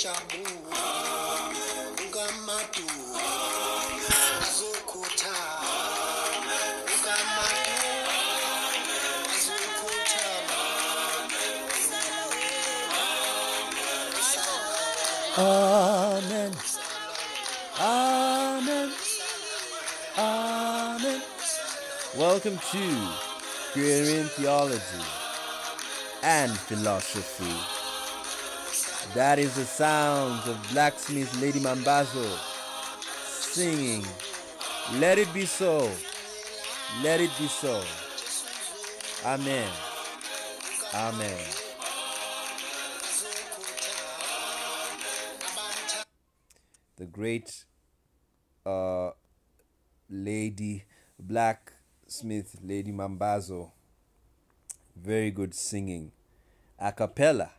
Amen. Amen. Amen. Welcome to Korean Theology and Philosophy. That is the sounds of Blacksmith Lady Mambazo singing, "Let it be so, let it be so." Amen. Amen. The great Lady Blacksmith Lady Mambazo, very good singing, a cappella,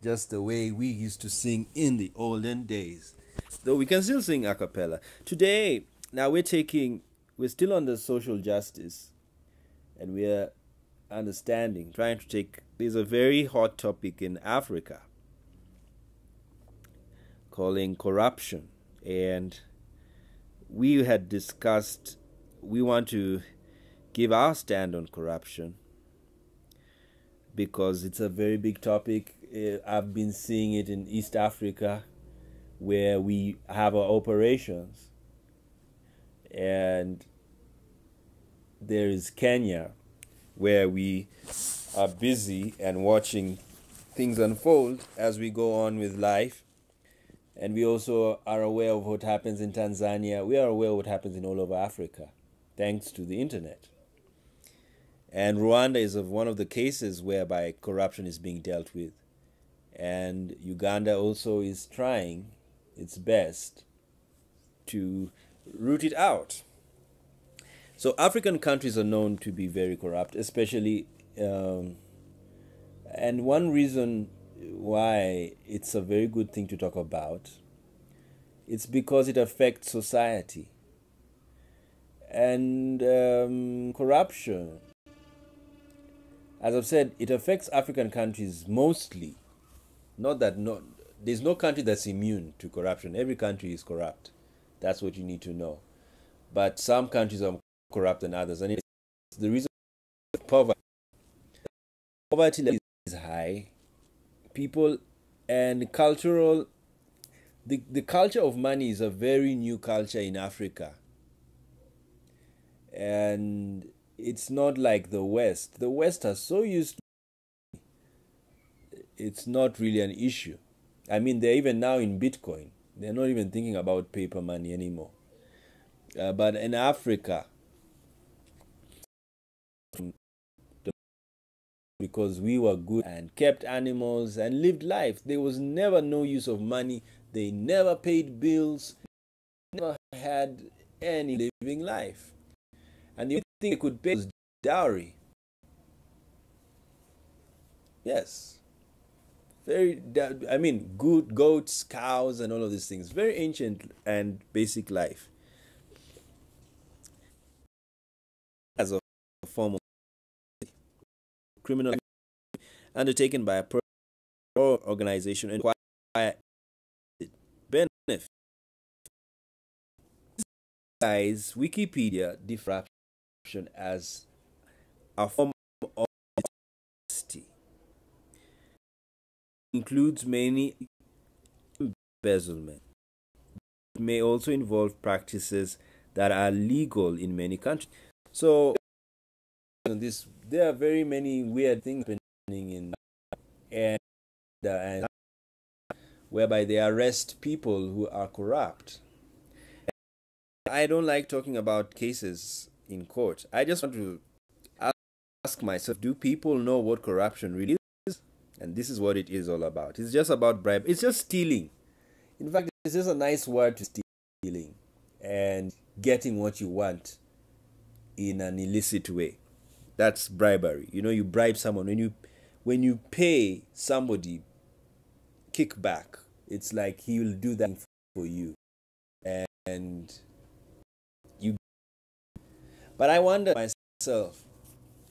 just the way we used to sing in the olden days. Though we can still sing a cappella. Today, now we're still on the social justice, and we're there's a very hot topic in Africa calling corruption. And we had discussed, we want to give our stand on corruption because it's a very big topic. I've been seeing it in East Africa where we have our operations. And there is Kenya where we are busy and watching things unfold as we go on with life. And we also are aware of what happens in Tanzania. We are aware of what happens in all over Africa, thanks to the internet. And Rwanda is one of the cases whereby corruption is being dealt with. And Uganda also is trying its best to root it out. So African countries are known to be very corrupt, especially, and one reason why it's a very good thing to talk about, it's because it affects society. And corruption, as I've said, it affects African countries mostly. There's no country that's immune to corruption. Every country is corrupt. That's what you need to know. But some countries are more corrupt than others, and it's the reason poverty is high. People and cultural, the culture of money is a very new culture in Africa. And it's not like the West. The West are so used to it, it's not really an issue. I mean, they're even now in Bitcoin. They're not even thinking about paper money anymore. But in Africa, because we were good and kept animals and lived life, there was never no use of money. They never paid bills, never had any living life. And the only thing they could pay was dowry. Yes. Good goats, cows, and all of these things. Very ancient and basic life. As a form of criminal undertaken by a person or organization and require benefit. Guys, Wikipedia defines corruption as a form of dishonesty. Includes many embezzlement. It may also involve practices that are legal in many countries. So there are very many weird things happening in and whereby they arrest people who are corrupt. I don't like talking about cases in court. I just want to ask myself, do people know what corruption really is? And this is what it is all about. It's just about bribe. It's just stealing. In fact, it's just a nice word to stealing and getting what you want in an illicit way. That's bribery. You know, you bribe someone. When you pay somebody kickback, it's like he will do that for you. And you. But I wonder myself,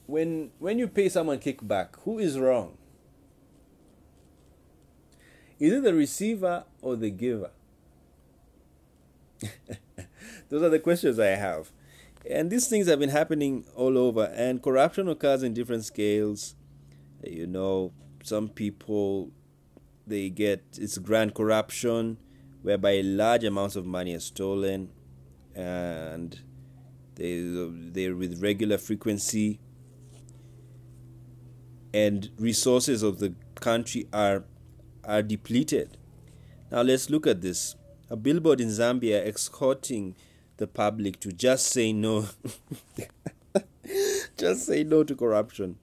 when you pay someone kickback, who is wrong? Is it the receiver or the giver? Those are the questions I have. And these things have been happening all over, and corruption occurs in different scales. Some people, they get, it's grand corruption, whereby large amounts of money are stolen, and they're with regular frequency, and resources of the country are depleted. Now let's look at this. A billboard in Zambia exhorting the public to just say no. Just say no to corruption.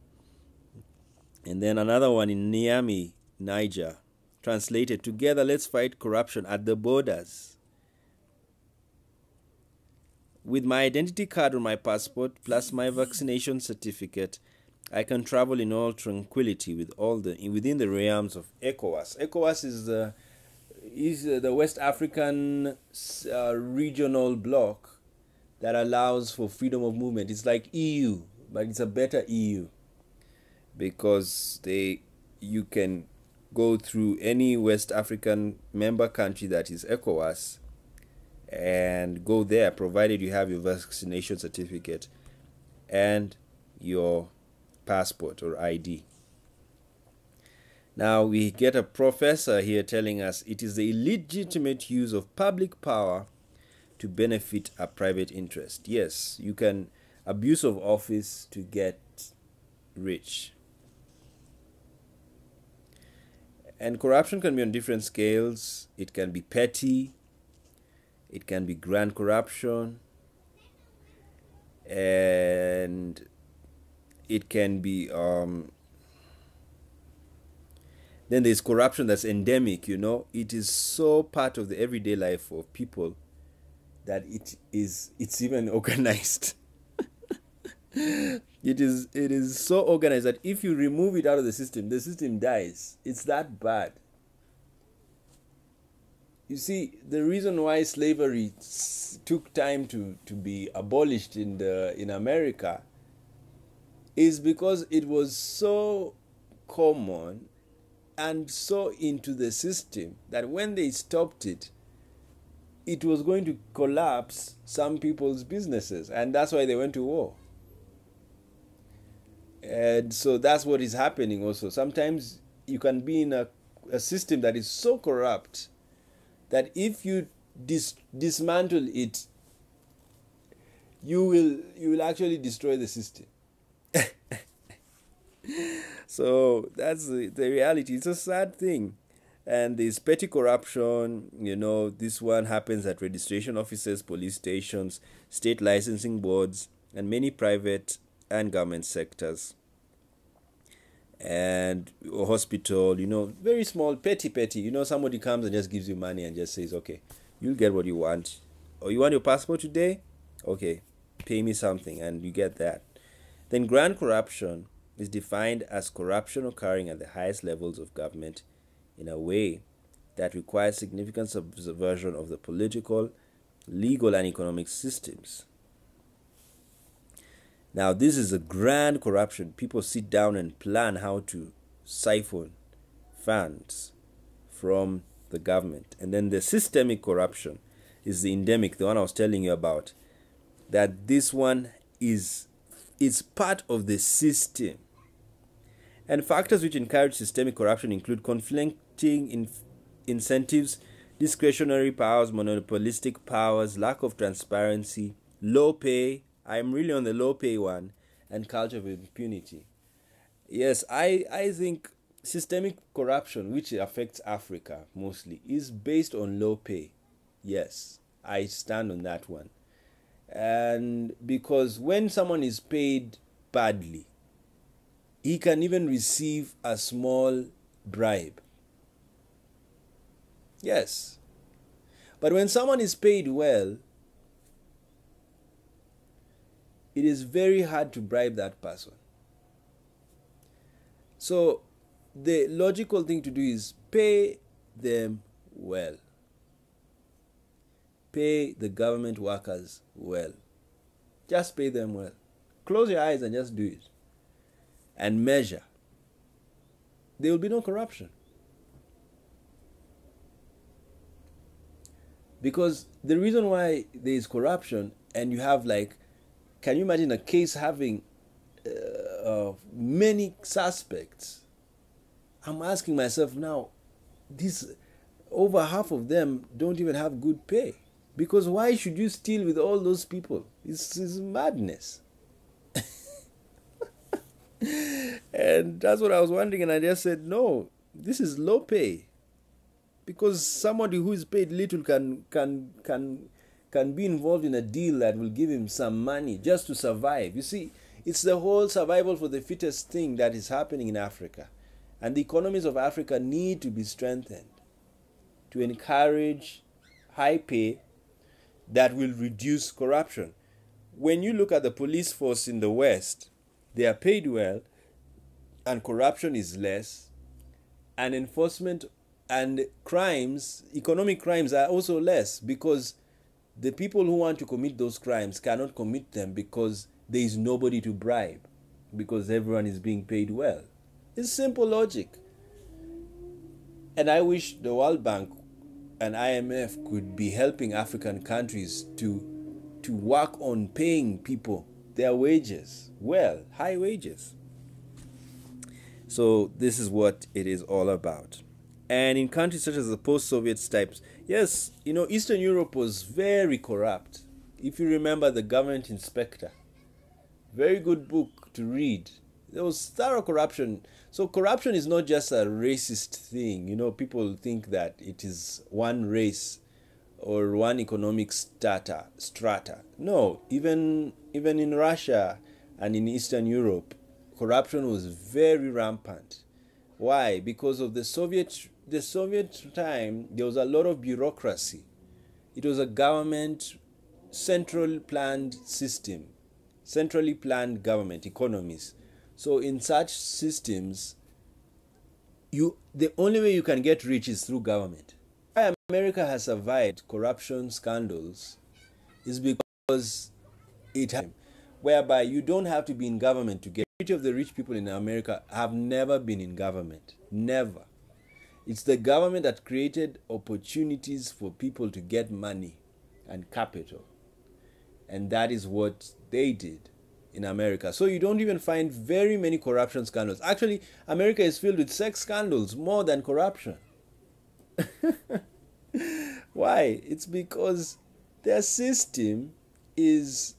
And then another one in Niamey, Niger, translated, together let's fight corruption at the borders. With my identity card or my passport plus my vaccination certificate, I can travel in all tranquility within the realms of ECOWAS. ECOWAS is the West African regional bloc that allows for freedom of movement. It's like EU, but it's a better EU, because you can go through any West African member country that is ECOWAS and go there, provided you have your vaccination certificate and your passport or ID. Now we get a professor here telling us it is the illegitimate use of public power to benefit a private interest. Yes, you can abuse of office to get rich. And corruption can be on different scales. It can be petty, it can be grand corruption, and it can be then there's corruption that's endemic. It is so part of the everyday life of people that it's even organized. It is so organized that if you remove it out of the system dies. It's that bad. You see, the reason why slavery took time to be abolished in America is because it was so common and so into the system that when they stopped it, it was going to collapse some people's businesses, and that's why they went to war. And so that's what is happening also. Sometimes you can be in a system that is so corrupt that if you dismantle it, you will actually destroy the system. So that's the reality. It's a sad thing. And there's petty corruption. This one happens at registration offices, police stations, state licensing boards, and many private and government sectors. And a hospital, very small, petty. Somebody comes and just gives you money and just says, okay, you'll get what you want. Or you want your passport today? Okay, pay me something, and you get that. Then grand corruption is defined as corruption occurring at the highest levels of government in a way that requires significant subversion of the political, legal, and economic systems. Now, this is a grand corruption. People sit down and plan how to siphon funds from the government. And then the systemic corruption is the endemic, the one I was telling you about. That this one is part of the system. And factors which encourage systemic corruption include conflicting incentives, discretionary powers, monopolistic powers, lack of transparency, low pay. I'm really on the low pay one, and culture of impunity. Yes, I think systemic corruption, which affects Africa mostly, is based on low pay. Yes, I stand on that one. And because when someone is paid badly, he can even receive a small bribe. Yes. But when someone is paid well, it is very hard to bribe that person. So the logical thing to do is pay them well. Pay the government workers well. Just pay them well. Close your eyes and just do it. And measure. There will be no corruption. Because the reason why there is corruption, and you have like, can you imagine a case having many suspects? I'm asking myself now, this over half of them don't even have good pay. Because why should you steal with all those people? It's madness. And that's what I was wondering, and I just said, no, this is low pay. Because somebody who is paid little can be involved in a deal that will give him some money just to survive. You see, it's the whole survival for the fittest thing that is happening in Africa. And the economies of Africa need to be strengthened to encourage high pay that will reduce corruption. When you look at the police force in the West, they are paid well, and corruption is less, and enforcement and crimes, economic crimes, are also less, because the people who want to commit those crimes cannot commit them because there is nobody to bribe, because everyone is being paid well. It's simple logic. And I wish the World Bank and IMF could be helping African countries to work on paying people their wages well, high wages. So this is what it is all about. And in countries such as the post-Soviet types, yes, Eastern Europe was very corrupt. If you remember The Government Inspector, very good book to read. There was thorough corruption. So corruption is not just a racist thing. People think that it is one race or one economic strata. No, even in Russia and in Eastern Europe, corruption was very rampant. Why? Because of the Soviet time, there was a lot of bureaucracy. It was a government centrally planned system, centrally planned government economies. So in such systems, the only way you can get rich is through government. Why America has survived corruption scandals is because it has, whereby you don't have to be in government to get. The majority of the rich people in America have never been in government. Never. It's the government that created opportunities for people to get money and capital. And that is what they did in America. So you don't even find very many corruption scandals. Actually, America is filled with sex scandals more than corruption. Why? It's because their system is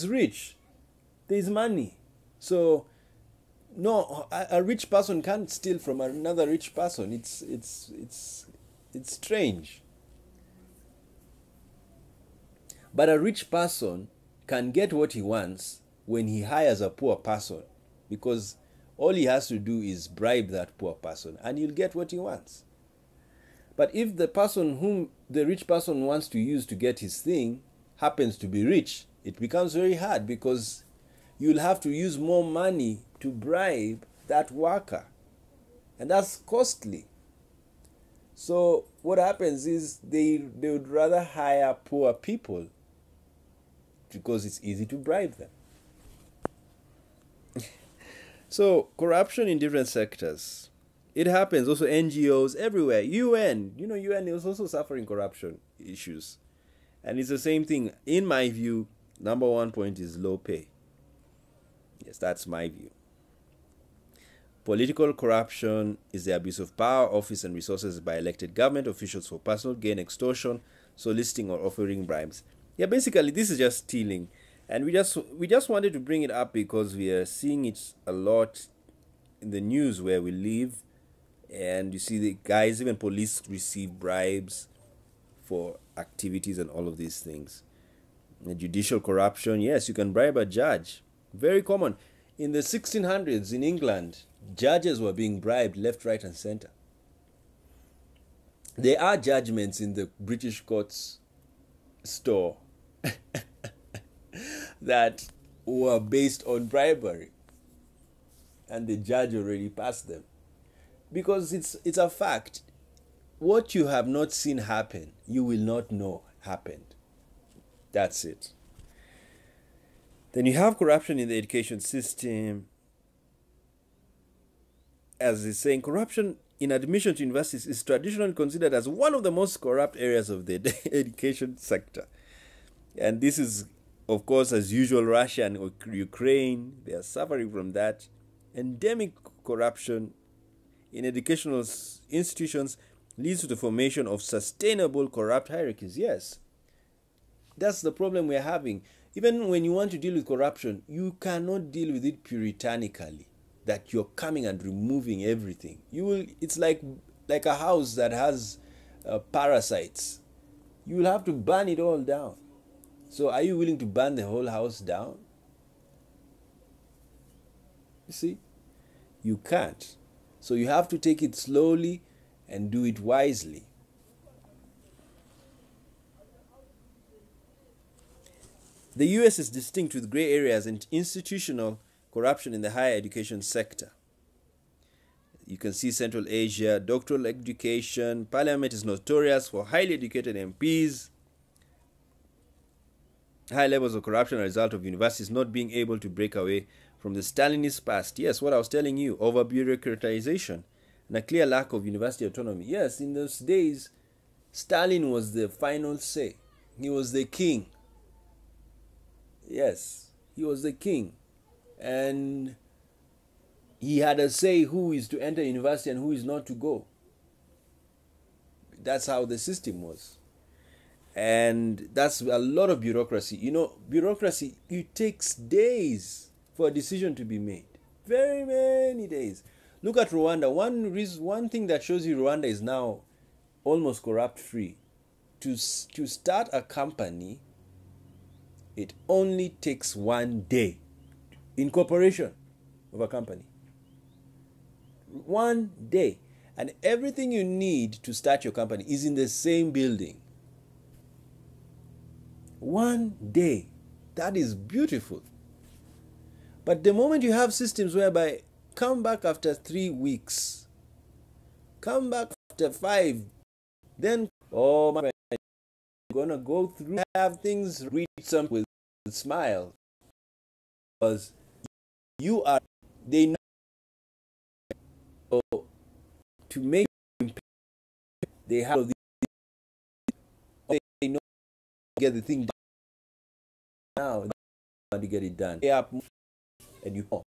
rich. There's money. So no, a rich person can't steal from another rich person. It's strange. But a rich person can get what he wants when he hires a poor person, because all he has to do is bribe that poor person and he'll get what he wants. But if the person whom the rich person wants to use to get his thing happens to be rich, it becomes very hard, because you'll have to use more money to bribe that worker, and that's costly. So what happens is they would rather hire poor people because it's easy to bribe them. So corruption in different sectors. It happens also NGOs everywhere. UN is also suffering corruption issues. And it's the same thing. In my view, number one point is low pay. Yes, that's my view. Political corruption is the abuse of power, office, and resources by elected government officials for personal gain, extortion, soliciting, or offering bribes. Yeah, basically, this is just stealing. And we just wanted to bring it up because we are seeing it a lot in the news where we live. And you see the guys, even police receive bribes for activities and all of these things. The judicial corruption, yes, you can bribe a judge. Very common. In the 1600s in England, judges were being bribed left, right, and center. There are judgments in the British courts store that were based on bribery, and the judge already passed them. Because it's a fact. What you have not seen happen, you will not know happened. That's it. Then you have corruption in the education system. As it's saying, corruption in admission to universities is traditionally considered as one of the most corrupt areas of the education sector. And this is, of course, as usual, Russia and Ukraine, they are suffering from that. Endemic corruption in educational institutions leads to the formation of sustainable corrupt hierarchies. Yes, that's the problem we're having. Even when you want to deal with corruption, you cannot deal with it puritanically, that you're coming and removing everything. It's like a house that has parasites. You will have to burn it all down. So are you willing to burn the whole house down? You see, you can't. So you have to take it slowly and do it wisely. The US is distinct with gray areas and institutional corruption in the higher education sector. You can see Central Asia, doctoral education. Parliament is notorious for highly educated MPs. High levels of corruption are a result of universities not being able to break away from the Stalinist past. Yes, what I was telling you, over bureaucratization and a clear lack of university autonomy. Yes, in those days, Stalin was the final say. He was the king. Yes, he was the king. And he had a say who is to enter university and who is not to go. That's how the system was. And that's a lot of bureaucracy. You know, bureaucracy, it takes days for a decision to be made. Very many days. Look at Rwanda. One thing that shows you Rwanda is now almost corrupt free. To start a company, it only takes 1 day. Incorporation of a company. 1 day. And everything you need to start your company is in the same building. 1 day. That is beautiful. But the moment you have systems whereby come back after 3 weeks, come back after 5, then, oh my friend, you're going to go through, have things, read some with a smile. Because they know to make they have they know to get the thing done now to get it done. And you know.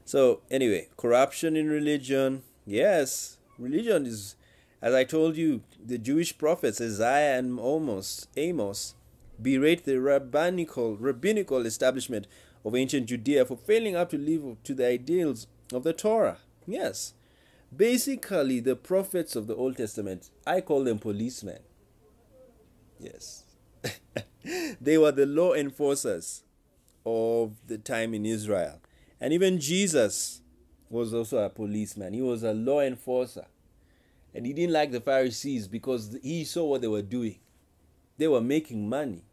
So anyway, corruption in religion. Yes, religion is, as I told you, the Jewish prophets Isaiah and Amos berate the rabbinical establishment of ancient Judea for failing up to live to the ideals of the Torah. Yes. Basically, the prophets of the Old Testament, I call them policemen. Yes. They were the law enforcers of the time in Israel. And even Jesus was also a policeman. He was a law enforcer. And he didn't like the Pharisees because he saw what they were doing. They were making money.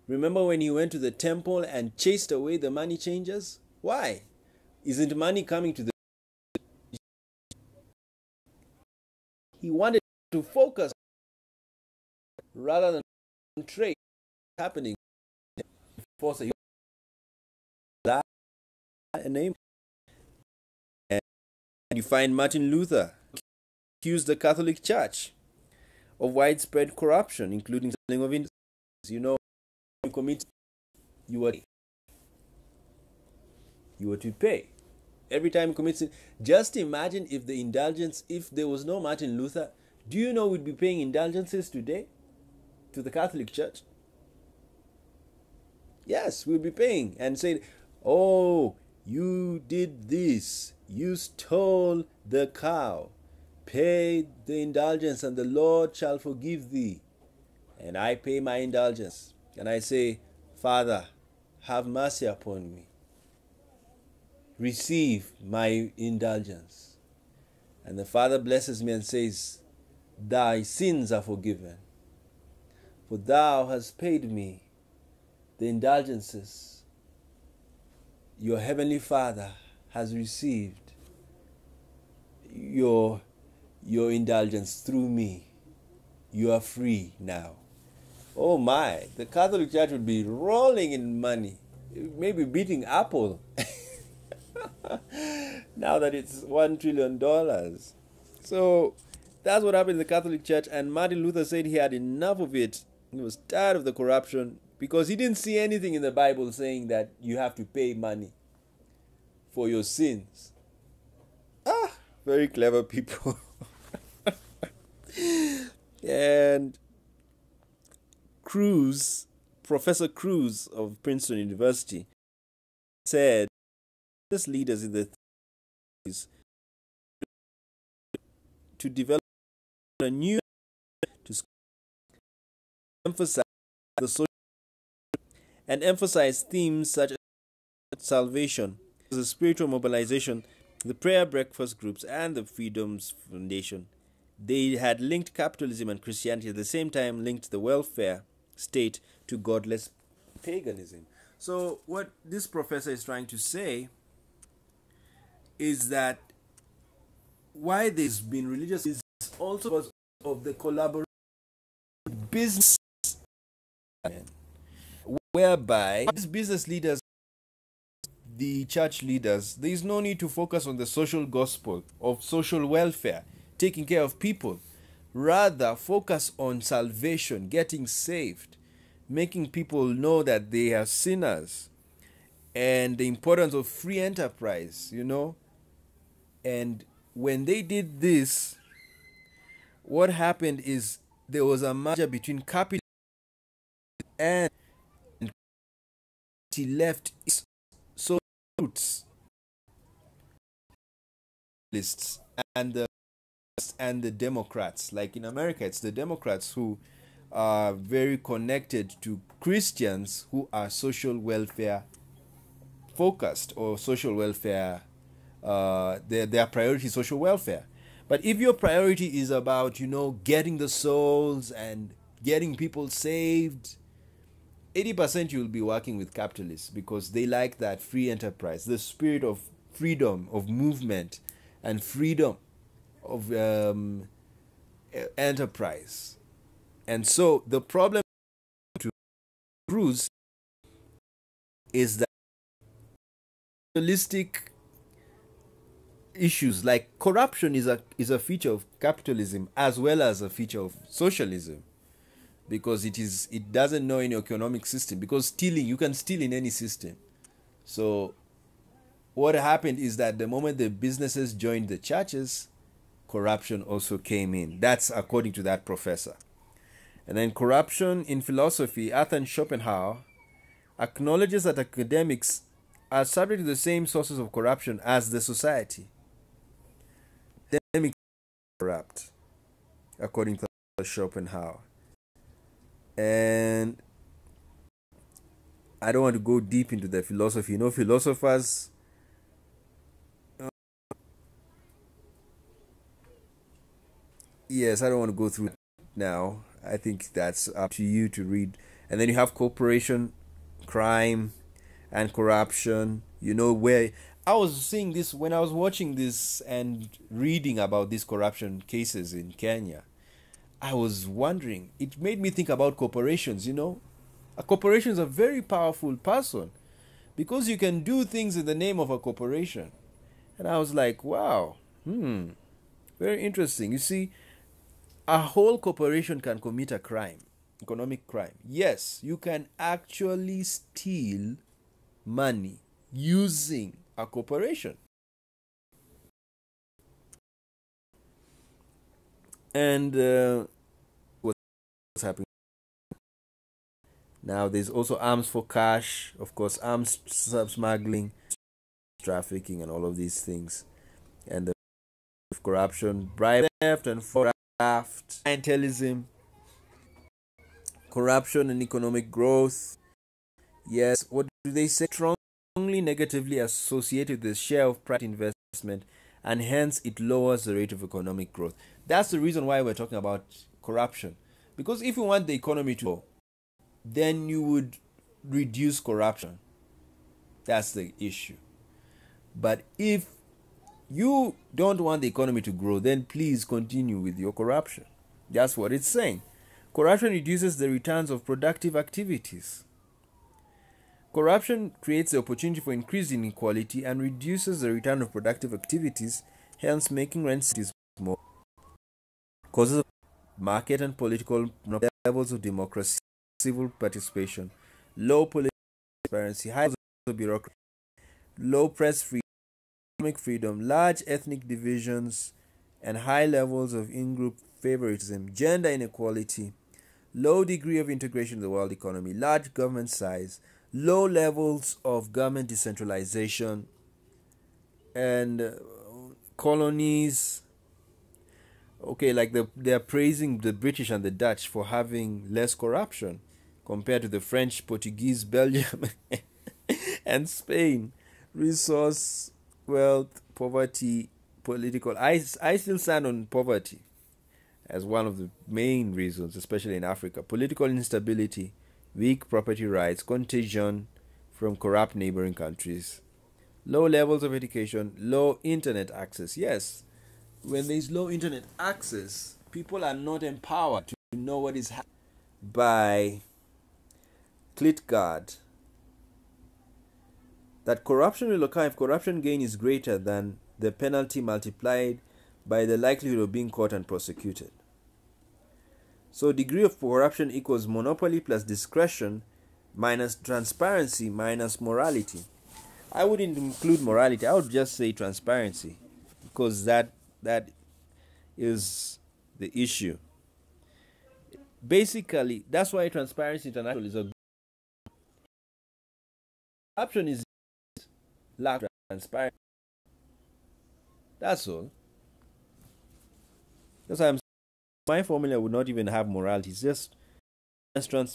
Remember when he went to the temple and chased away the money changers? Why? Isn't money coming to the... He wanted to focus rather than trade happening. And you find Martin Luther accused the Catholic Church of widespread corruption, including selling of indulgences. You know, you commit, you were to pay. Every time you commit sin. Just imagine if there was no Martin Luther, do you know we'd be paying indulgences today to the Catholic Church? Yes, we'd be paying and saying, oh, you did this, you stole the cow, pay the indulgence and the Lord shall forgive thee. And I pay my indulgence and I say, Father, have mercy upon me. Receive my indulgence. And the Father blesses me and says, thy sins are forgiven, for thou hast paid me the indulgences. Your heavenly Father has received your indulgence through me. You are free now. Oh my, the Catholic Church would be rolling in money, maybe beating Apple. Now that it's $1 trillion. So that's what happened in the Catholic Church. And Martin Luther said he had enough of it. He was tired of the corruption because he didn't see anything in the Bible saying that you have to pay money for your sins. Very clever people. And Professor Cruz of Princeton University, said this leaders in the 30s to develop a new to emphasize the social and emphasize themes such as salvation, the spiritual mobilization, the prayer breakfast groups, and the Freedoms Foundation. They had linked capitalism and Christianity, at the same time linked the welfare state to godless paganism. So what this professor is trying to say is that why there's been religious is also because of the collaboration with business, whereby these business leaders, the church leaders, there is no need to focus on the social gospel of social welfare, taking care of people. Rather, focus on salvation, getting saved, making people know that they are sinners, and the importance of free enterprise, And when they did this, what happened is there was a merger between capitalism and left so roots and the Democrats. Like in America, it's the Democrats who are very connected to Christians who are social welfare focused, or social welfare, their priority is social welfare. But if your priority is about, getting the souls and getting people saved, 80% you'll be working with capitalists because they like that free enterprise, the spirit of freedom of movement and freedom of enterprise. And so the problem to Cruz is that realistic issues like corruption is a feature of capitalism as well as a feature of socialism, because it doesn't know any economic system, because you can steal in any system. So what happened is that the moment the businesses joined the churches, corruption also came in. That's according to that professor. And then corruption in philosophy, Arthur Schopenhauer acknowledges that academics are subject to the same sources of corruption as the society. Academics are corrupt, according to Schopenhauer. And I don't want to go deep into the philosophy. Philosophers yes, I don't want to go through it now. I think that's up to you to read. And then you have corporation, crime, and corruption. Where I was seeing this when I was watching this and reading about these corruption cases in Kenya. I was wondering, it made me think about corporations. A corporation is a very powerful person because you can do things in the name of a corporation. And I was like, wow, very interesting. You see, a whole corporation can commit a crime, economic crime. Yes, you can actually steal money using a corporation. And what's happening now? There's also arms for cash, of course, arms smuggling, trafficking, and all of these things, and the corruption, bribe theft, and fraud, clientelism, corruption, and economic growth. Yes, what do they say? Strongly negatively associated with the share of private investment, and hence it lowers the rate of economic growth. That's the reason why we're talking about corruption. Because if you want the economy to grow, then you would reduce corruption. That's the issue. But if you don't want the economy to grow, then please continue with your corruption. That's what it's saying. Corruption reduces the returns of productive activities. Corruption creates the opportunity for increased inequality and reduces the return of productive activities, hence making rent cities more. Causes of market and political levels of democracy, civil participation, low political transparency, high levels of bureaucracy, low press freedom, economic freedom, large ethnic divisions, and high levels of in-group favoritism, gender inequality, low degree of integration in the world economy, large government size, low levels of government decentralization, and colonies. Okay, like they're praising the British and the Dutch for having less corruption compared to the French, Portuguese, Belgium, and Spain. Resource, wealth, poverty, political. I still stand on poverty as one of the main reasons, especially in Africa. Political instability, weak property rights, contagion from corrupt neighboring countries, low levels of education, low internet access. Yes, when there is low internet access, people are not empowered to know what is happening by ClitGuard. That corruption will occur if corruption gain is greater than the penalty multiplied by the likelihood of being caught and prosecuted. So degree of corruption equals monopoly plus discretion minus transparency minus morality. I wouldn't include morality. I would just say transparency, because that is the issue. Basically, that's why Transparency International is a corruption is lack of transparency. That's all. That's why my formula would not even have morality. It's just transparency.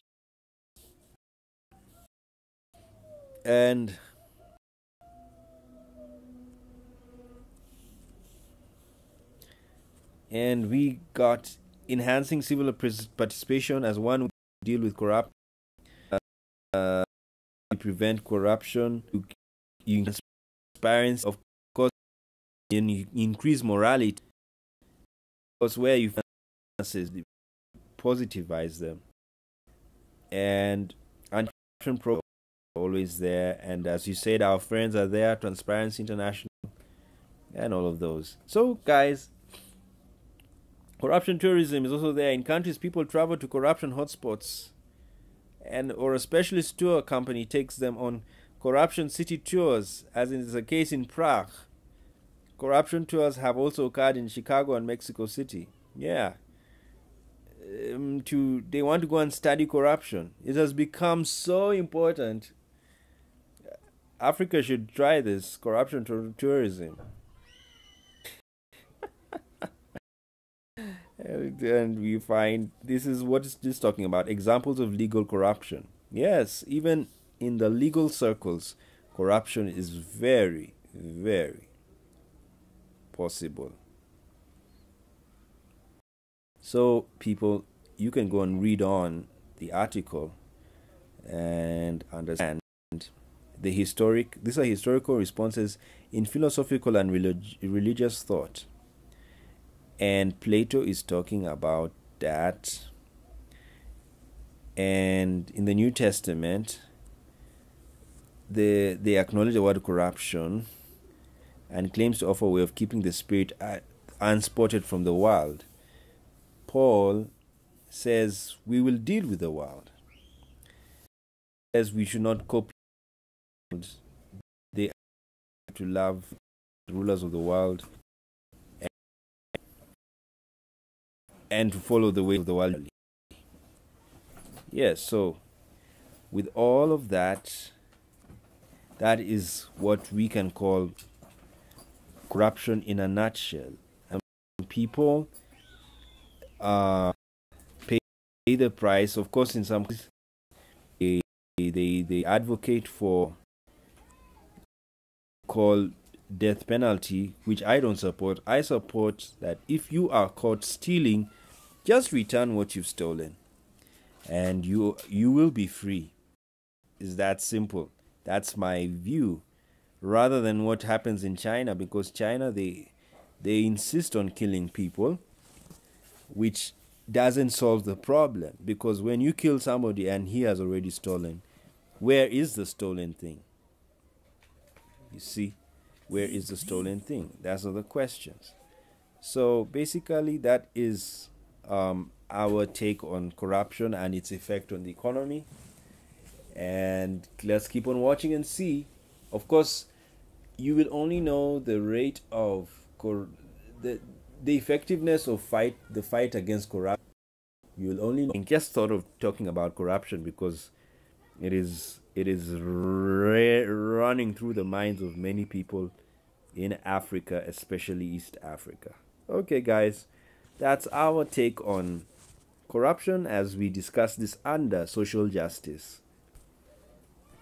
And we got enhancing civil participation as one way to deal with corruption. Prevent corruption. You transparency, of course, and you increase morality. Because where you positivize them, and corruption program always there. And as you said, our friends are there. Transparency International, and all of those. So, guys. Corruption tourism is also there. In countries, people travel to corruption hotspots, or a specialist tour company takes them on corruption city tours, as is the case in Prague. Corruption tours have also occurred in Chicago and Mexico City. Yeah. They want to go and study corruption. It has become so important. Africa should try this corruption tourism. And we find this is what is this talking about, examples of legal corruption. Yes, even in the legal circles, corruption is very, very possible. So, people, you can go and read on the article and understand these are historical responses in philosophical and religious thought. And Plato is talking about that. And in the New Testament, they acknowledge the word corruption and claims to offer a way of keeping the spirit unspotted from the world. Paul says we will deal with the world. Says we should not copy. They have to love the rulers of the world and to follow the way of the world. Yes, so with all of that, that is what we can call corruption in a nutshell. And people pay the price. Of course, in some cases, they advocate for called death penalty, which I don't support. I support that if you are caught stealing, just return what you've stolen, and you will be free. It's that simple. That's my view, rather than what happens in China, because China they insist on killing people, which doesn't solve the problem, because when you kill somebody and he has already stolen, where is the stolen thing? You see, where is the stolen thing? That's other questions. So basically, that is our take on corruption and its effect on the economy. And let's keep on watching and see. Of course, you will only know the rate of the the effectiveness of the fight against corruption. You will only know. I just thought of talking about corruption because it is running through the minds of many people in Africa, especially East Africa. Okay, guys, that's our take on corruption as we discuss this under social justice.